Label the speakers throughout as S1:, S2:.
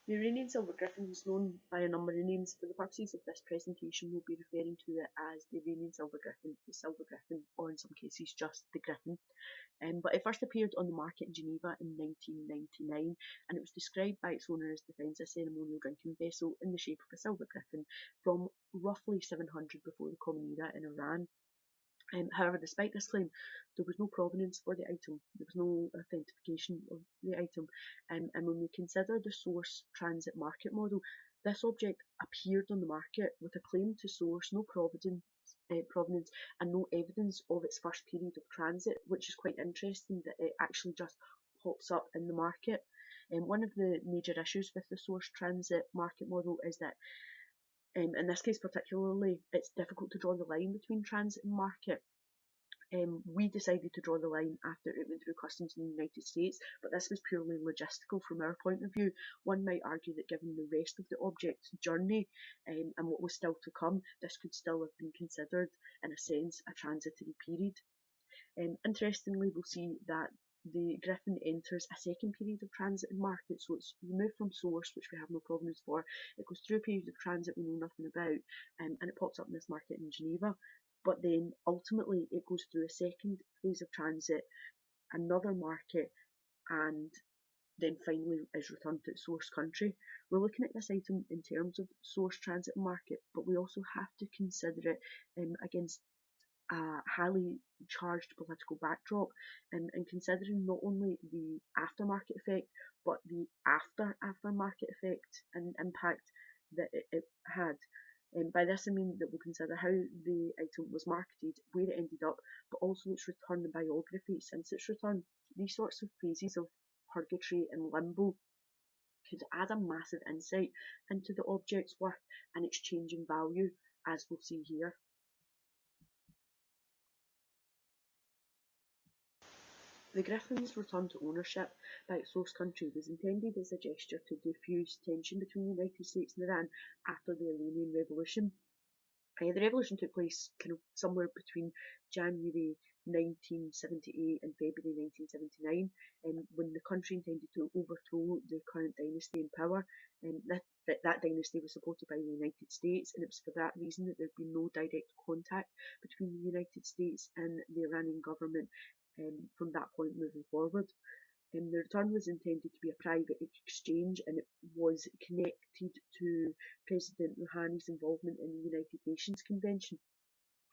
S1: The Iranian silver griffin is known by a number of names. For the purposes of this presentation, we'll be referring to it as the Iranian silver griffin, the silver griffin, or in some cases just the griffin. But it first appeared on the market in Geneva in 1999, and it was described by its owner as defines a ceremonial drinking vessel in the shape of a silver griffin from roughly 700 before the Common Era in Iran. However, despite this claim, there was no provenance for the item. There was no authentication of the item. And when we consider the source transit market model, this object appeared on the market with a claim to source, no provenance and no evidence of its first period of transit, which is quite interesting that it actually just pops up in the market. And one of the major issues with the source transit market model is that in this case particularly, it's difficult to draw the line between transit and market. We decided to draw the line after it went through customs in the United States, but this was purely logistical from our point of view. One might argue that given the rest of the object's journey and what was still to come, this could still have been considered, in a sense, a transitory period. Interestingly, we'll see that the Griffin enters a second period of transit and market, so it's removed from source, which we have no provenance for. It goes through a period of transit we know nothing about, and it pops up in this market in Geneva. But then ultimately it goes through a second phase of transit, another market, and then finally is returned to its source country. We're looking at this item in terms of source transit market, but we also have to consider it against a highly charged political backdrop, and considering not only the aftermarket effect but the aftermarket effect and impact that it had. By this I mean that we'll consider how the item was marketed, where it ended up, but also its return and biography since its return. These sorts of phases of purgatory and limbo could add a massive insight into the object's worth and its changing value, as we'll see here. The Griffin's return to ownership by its source country was intended as a gesture to diffuse tension between the United States and Iran after the Iranian Revolution. The revolution took place kind of somewhere between January 1978 and February 1979, when the country intended to overthrow the current dynasty in power. That dynasty was supported by the United States, and it was for that reason that there had been no direct contact between the United States and the Iranian government from that point moving forward. The return was intended to be a private exchange, and it was connected to President Rouhani's involvement in the United Nations Convention.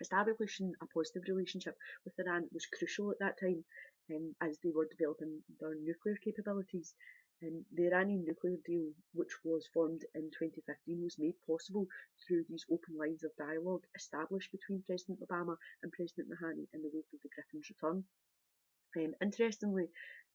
S1: Establishing a positive relationship with Iran was crucial at that time, as they were developing their nuclear capabilities. The Iranian nuclear deal, which was formed in 2015, was made possible through these open lines of dialogue established between President Obama and President Rouhani in the wake of the Griffin's return. Interestingly,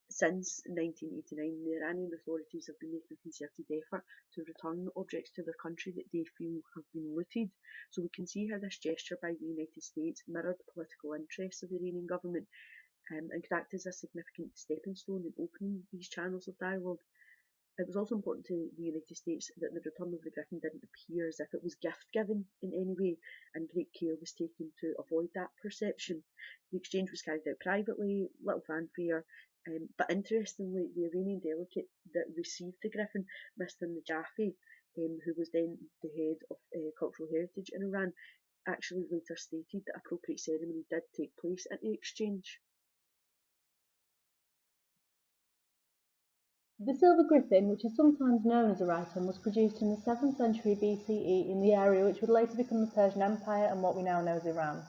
S1: since 1989, the Iranian authorities have been making a concerted effort to return objects to their country that they feel have been looted. So we can see how this gesture by the United States mirrored the political interests of the Iranian government and could act as a significant stepping stone in opening these channels of dialogue. It was also important to the United States that the return of the Griffin didn't appear as if it was gift-giving in any way, and great care was taken to avoid that perception. The exchange was carried out privately, little fanfare, but interestingly, the Iranian delegate that received the Griffin, Mr. Najafi, who was then the head of cultural heritage in Iran, actually later stated that appropriate ceremony did take place at the exchange.
S2: The silver griffin, which is sometimes known as a rhyton, was produced in the 7th century BCE in the area which would later become the Persian Empire and what we now know as Iran.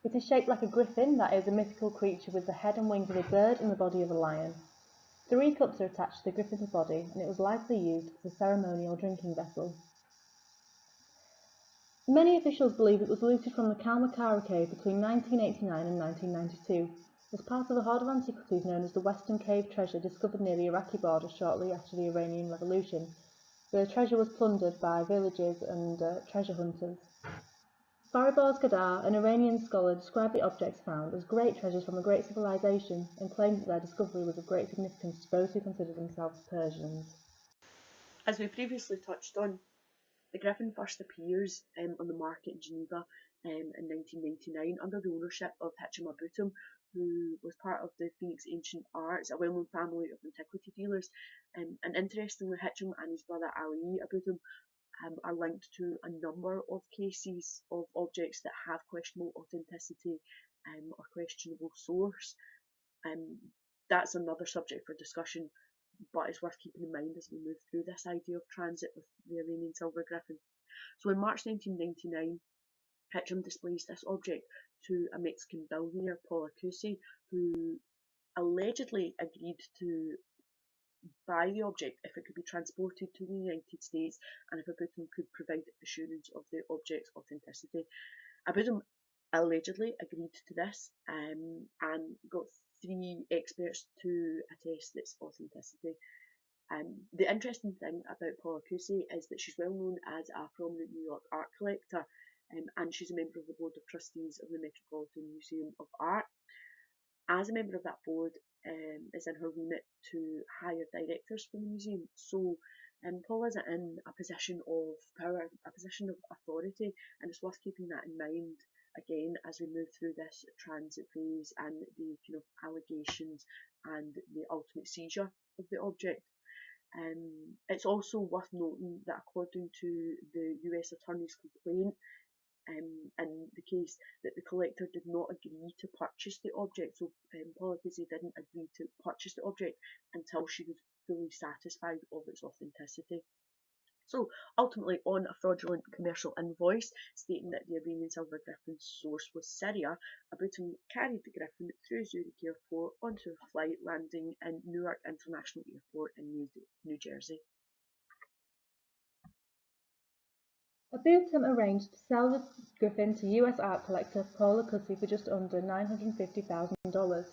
S2: It is shaped like a griffin, that is, a mythical creature with the head and wings of a bird and the body of a lion. 3 cups are attached to the griffin's body, and it was likely used as a ceremonial drinking vessel. Many officials believe it was looted from the Macguire cave between 1989 and 1992. As part of a hoard of antiquities known as the Western Cave Treasure discovered near the Iraqi border shortly after the Iranian Revolution. The treasure was plundered by villagers and treasure hunters. Fariborz Gadar, an Iranian scholar, described the objects found as great treasures from a great civilization and claimed that their discovery was of great significance to those who considered themselves Persians.
S1: As we previously touched on, the Griffin first appears on the market in Geneva in 1999 under the ownership of Hicham Abutum, who was part of the Phoenix Ancient Arts, a well-known family of antiquity dealers. And interestingly, Hitcham and his brother Ali Abutum are linked to a number of cases of objects that have questionable authenticity or questionable source. That's another subject for discussion, but it's worth keeping in mind as we move through this idea of transit with the Iranian silver griffin. So in March 1999, Hitcham displays this object to a Mexican billionaire, Paul Acussi, who allegedly agreed to buy the object if it could be transported to the United States and if Abutum could provide assurance of the object's authenticity. Abutum allegedly agreed to this and got 3 experts to attest its authenticity. The interesting thing about Paula Cousy is that she's well known as a prominent New York art collector, and she's a member of the Board of Trustees of the Metropolitan Museum of Art. As a member of that board, it's in her remit to hire directors for the museum. So Paula's in a position of power, a position of authority, and it's worth keeping that in mind again as we move through this transit phase and the kind of allegations and the ultimate seizure of the object. It's also worth noting that according to the US Attorney's complaint, in the case that the collector did not agree to purchase the object, so Paula Cousy didn't agree to purchase the object until she was fully satisfied of its authenticity. So ultimately, on a fraudulent commercial invoice stating that the Iranian silver griffin's source was Syria, Abutum carried the griffin through Zurich Airport onto a flight landing in Newark International Airport in New Jersey.
S2: Abutum arranged to sell the griffin to US art collector Paula Cousy for just under $950,000.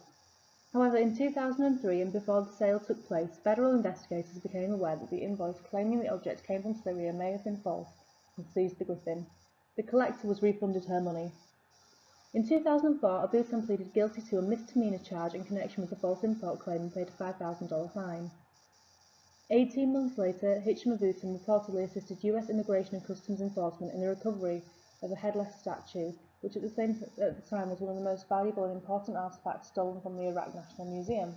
S2: However, in 2003 and before the sale took place, federal investigators became aware that the invoice claiming the object came from Syria may have been false and seized the griffin. The collector was refunded her money. In 2004, Abutum pleaded guilty to a misdemeanor charge in connection with the false import claim and paid a $5,000 fine. 18 months later, Hitcham Abutum reportedly assisted US Immigration and Customs Enforcement in the recovery of a headless statue, which at the time was one of the most valuable and important artifacts stolen from the Iraq National Museum.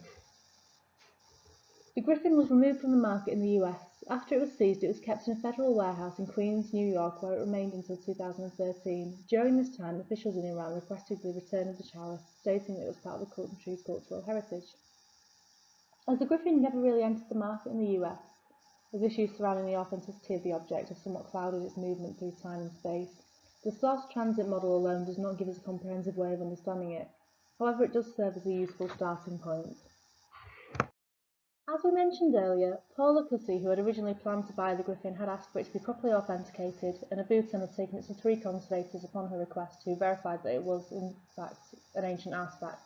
S2: The griffin was removed from the market in the US. After it was seized, it was kept in a federal warehouse in Queens, New York, where it remained until 2013. During this time, officials in Iran requested the return of the chalice, stating that it was part of the country's cultural heritage. As the griffin never really entered the market in the US, as issues surrounding the authenticity of the object have somewhat clouded its movement through time and space, the source transit model alone does not give us a comprehensive way of understanding it. However, it does serve as a useful starting point. As we mentioned earlier, Paula Cousy, who had originally planned to buy the griffin, had asked for it to be properly authenticated, and Abutum had taken it to 3 conservators upon her request, who verified that it was, in fact, an ancient artifact.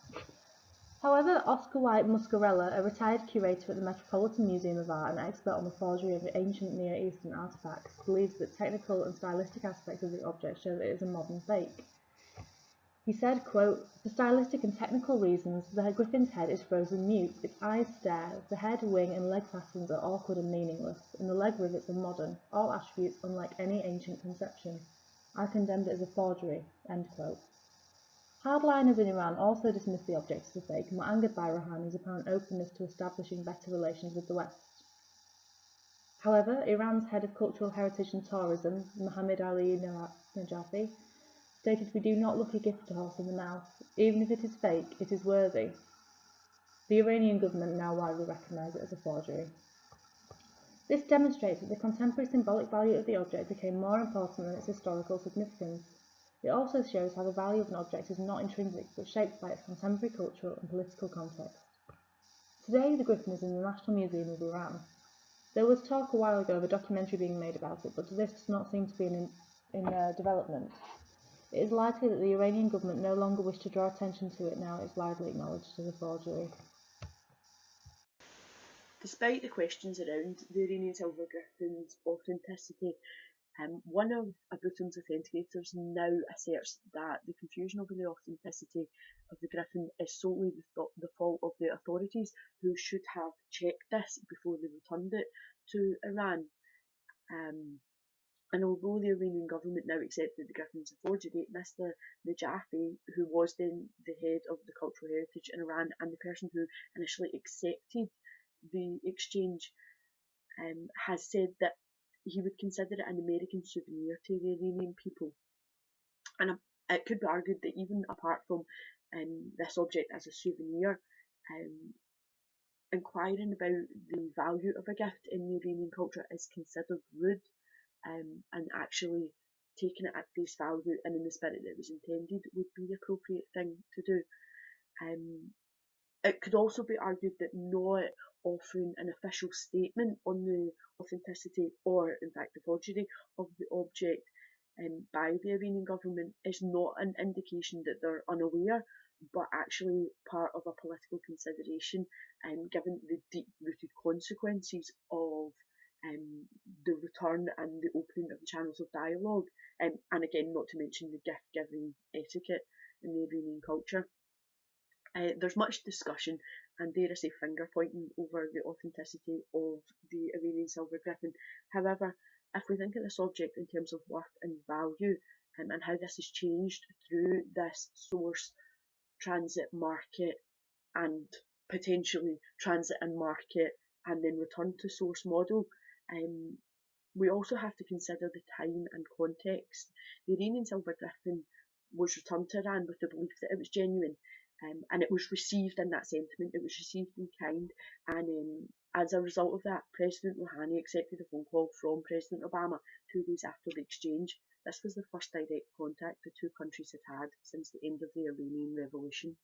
S2: However, Oscar White Muscarella, a retired curator at the Metropolitan Museum of Art and expert on the forgery of ancient Near Eastern artifacts, believes that technical and stylistic aspects of the object show that it is a modern fake. He said, quote, "For stylistic and technical reasons, the griffin's head is frozen mute, its eyes stare, the head, wing and leg patterns are awkward and meaningless, and the leg rivets are modern, all attributes unlike any ancient conception. I condemned it as a forgery," end quote. Hardliners in Iran also dismissed the object as a fake and were angered by Rouhani's apparent openness to establishing better relations with the West. However, Iran's head of cultural heritage and tourism, Mohammad Ali Najafi, stated, "We do not look a gift horse in the mouth. Even if it is fake, it is worthy." The Iranian government now widely recognise it as a forgery. This demonstrates that the contemporary symbolic value of the object became more important than its historical significance. It also shows how the value of an object is not intrinsic, but shaped by its contemporary cultural and political context. Today, the griffin is in the National Museum of Iran. There was talk a while ago of a documentary being made about it, but this does not seem to be in development. It is likely that the Iranian government no longer wish to draw attention to it now it is widely acknowledged as a forgery.
S1: Despite the questions around the Iranian silver griffin's authenticity, one of Abutum's authenticators now asserts that the confusion over the authenticity of the griffin is solely the fault of the authorities, who should have checked this before they returned it to Iran. And although the Iranian government now accepted the Griffin as a forgery, Mr. Najafi, who was then the head of the cultural heritage in Iran and the person who initially accepted the exchange, has said that he would consider it an American souvenir to the Iranian people. And it could be argued that even apart from this object as a souvenir, um, inquiring about the value of a gift in the Iranian culture is considered rude, and actually taking it at face value and in the spirit that it was intended would be the appropriate thing to do. Um, it could also be argued that not offering an official statement on the authenticity or, in fact, the forgery of the object by the Iranian government is not an indication that they're unaware, but actually part of a political consideration, given the deep-rooted consequences of the return and the opening of the channels of dialogue, and again, not to mention the gift-giving etiquette in the Iranian culture. There's much discussion and, dare I say, finger pointing over the authenticity of the Iranian silver griffin. However, if we think of this object in terms of worth and value, and how this has changed through this source, transit, market, and potentially transit and market and then return to source model, we also have to consider the time and context. The Iranian silver griffin was returned to Iran with the belief that it was genuine, and it was received in that sentiment. It was received in kind, and as a result of that, President Rouhani accepted a phone call from President Obama 2 days after the exchange. This was the first direct contact the two countries had had since the end of the Iranian Revolution.